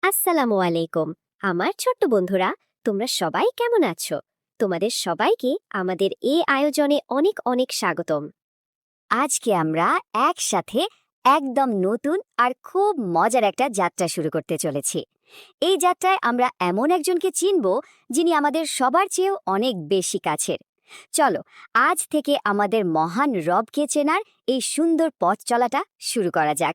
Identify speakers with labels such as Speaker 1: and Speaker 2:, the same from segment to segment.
Speaker 1: আসসালামু আলাইকুম। আমার ছোট্ট বন্ধুরা, তোমরা সবাই কেমন আছো? তোমাদের সবাইকে আমাদের এই আয়োজনে অনেক অনেক স্বাগতম। আজকে আমরা একসাথে একদম নতুন আর খুব মজার একটা যাত্রা শুরু করতে চলেছি। এই যাত্রায় আমরা এমন একজনকে চিনব যিনি আমাদের সবার চেয়েও অনেক বেশি কাছের। চলো, আজ থেকে আমাদের মহান রবকে চেনার এই সুন্দর পথ চলাটা শুরু করা যাক।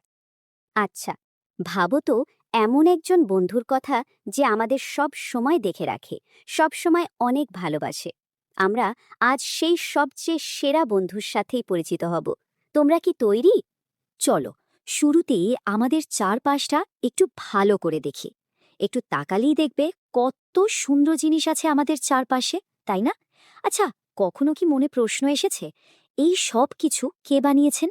Speaker 1: আচ্ছা, ভাবো তো, এমন একজন বন্ধুর কথা যে আমাদের সব সময় দেখে রাখে, সব সময় অনেক ভালোবাসে। আমরা আজ সেই সবচেয়ে সেরা বন্ধুর সাথেই পরিচিত হব। তোমরা কি তৈরি? চলো, শুরুতেই আমাদের চারপাশটা একটু ভালো করে দেখি। একটু তাকালেই দেখবে কত সুন্দর জিনিস আছে আমাদের চারপাশে, তাই না? আচ্ছা, কখনো কি মনে প্রশ্ন এসেছে, এই সব কিছু কে বানিয়েছেন?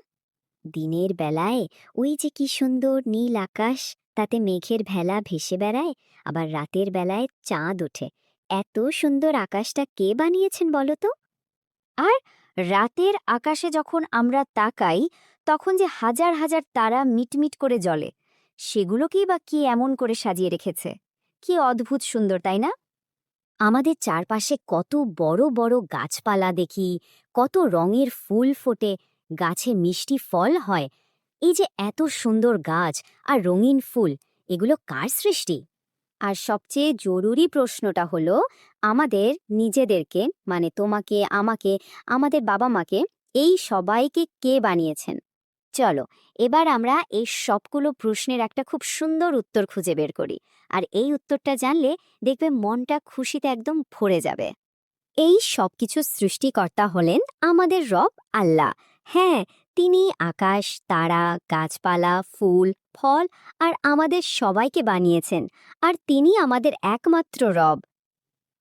Speaker 1: দিনের বেলায় ওই যে কি সুন্দর নীল আকাশ, তাতে মেঘের ভেলা ভেসে বেড়ায়, আবার রাতের বেলায় চাঁদ ওঠে। এত সুন্দর আকাশটা কে বানিয়েছেন বলো তো? আর রাতের আকাশে যখন আমরা তাকাই, তখন যে হাজার হাজার তারা মিটমিট করে জ্বলে, সেগুলোকেই বা কি এমন করে সাজিয়ে রেখেছে? কি অদ্ভুত সুন্দর, তাই না? আমাদের চারপাশে কত বড় বড় গাছপালা দেখি, কত রঙের ফুল ফোটে, গাছে মিষ্টি ফল হয়। এই যে এত সুন্দর গাছ আর রঙিন ফুল, এগুলো কার সৃষ্টি? আর সবচেয়ে জরুরি প্রশ্নটা হলো, আমাদের নিজেদেরকে, মানে তোমাকে, আমাকে, আমাদের বাবা মাকে, এই সবাইকে কে বানিয়েছেন? চলো, এবার আমরা এই সবগুলো প্রশ্নের একটা খুব সুন্দর উত্তর খুঁজে বের করি। আর এই উত্তরটা জানলে দেখবে মনটা খুশিতে একদম ভরে যাবে। এই সবকিছু সৃষ্টিকর্তা হলেন আমাদের রব আল্লাহ। হ্যাঁ, তিনি আকাশ, তারা, গাছপালা, ফুল, ফল আর আমাদের সবাইকে বানিয়েছেন। আর তিনি আমাদের একমাত্র রব।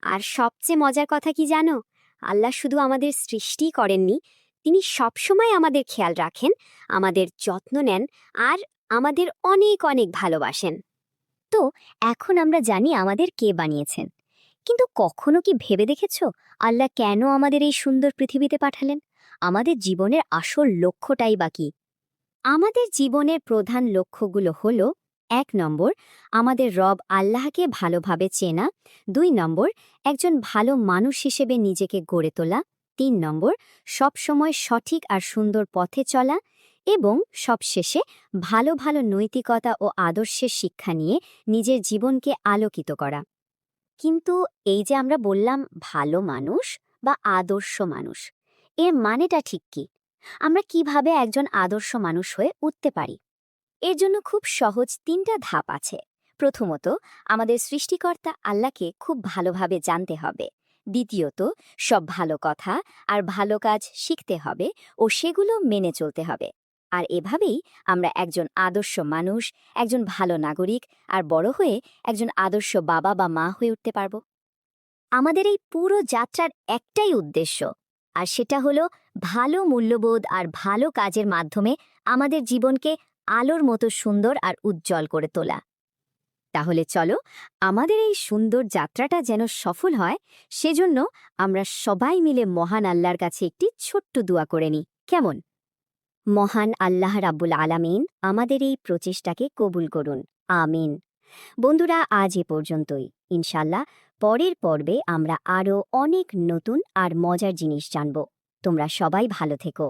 Speaker 1: আর সবচেয়ে মজার কথা কি জানো? আল্লাহ শুধু আমাদের সৃষ্টিই করেননি, তিনি সবসময় আমাদের খেয়াল রাখেন, আমাদের যত্ন নেন আর আমাদের অনেক অনেক ভালোবাসেন। তো এখন আমরা জানি আমাদের কে বানিয়েছেন। কিন্তু কখনো কি ভেবে দেখেছ, আল্লাহ কেন আমাদের এই সুন্দর পৃথিবীতে পাঠালেন? আমাদের জীবনের আসল লক্ষ্যটাই বা কি? আমাদের জীবনের প্রধান লক্ষ্যগুলো হল: 1 নম্বর, আমাদের রব আল্লাহকে ভালোভাবে চেনা। 2 নম্বর, একজন ভালো মানুষ হিসেবে নিজেকে গড়ে তোলা। 3 নম্বর, সবসময় সঠিক আর সুন্দর পথে চলা। এবং সবশেষে ভালো ভালো নৈতিকতা ও আদর্শের শিক্ষা নিয়ে নিজের জীবনকে আলোকিত করা। কিন্তু এই যে আমরা বললাম ভালো মানুষ বা আদর্শ মানুষ, এর মানেটা ঠিক কি? আমরা কিভাবে একজন আদর্শ মানুষ হয়ে উঠতে পারি? এর জন্য খুব সহজ 3টা ধাপ আছে। প্রথমত, আমাদের সৃষ্টিকর্তা আল্লাহকে খুব ভালোভাবে জানতে হবে। দ্বিতীয়ত, সব ভালো কথা আর ভালো কাজ শিখতে হবে ও সেগুলো মেনে চলতে হবে। আর এভাবেই আমরা একজন আদর্শ মানুষ, একজন ভালো নাগরিক আর বড় হয়ে একজন আদর্শ বাবা বা মা হয়ে উঠতে পারব। আমাদের এই পুরো যাত্রার একটাই উদ্দেশ্য, আর সেটা হলো ভালো মূল্যবোধ আর ভালো কাজের মাধ্যমে আমাদের জীবনকে আলোর মতো সুন্দর আর উজ্জ্বল করে তোলা। তাহলে চলো, আমাদের এই সুন্দর যাত্রাটা যেন সফল হয়, সেজন্য আমরা সবাই মিলে মহান আল্লাহর কাছে একটি ছোট্ট দোয়া করে নিই, কেমন? মহান আল্লাহ রাব্বুল আলামিন আমাদের এই প্রচেষ্টাকে কবুল করুন। আমিন। বন্ধুরা, আজ এ পর্যন্তই। ইনশাল্লাহ পরের পর্বে আমরা আরও অনেক নতুন আর মজার জিনিস জানব। তোমরা সবাই ভালো থেকো।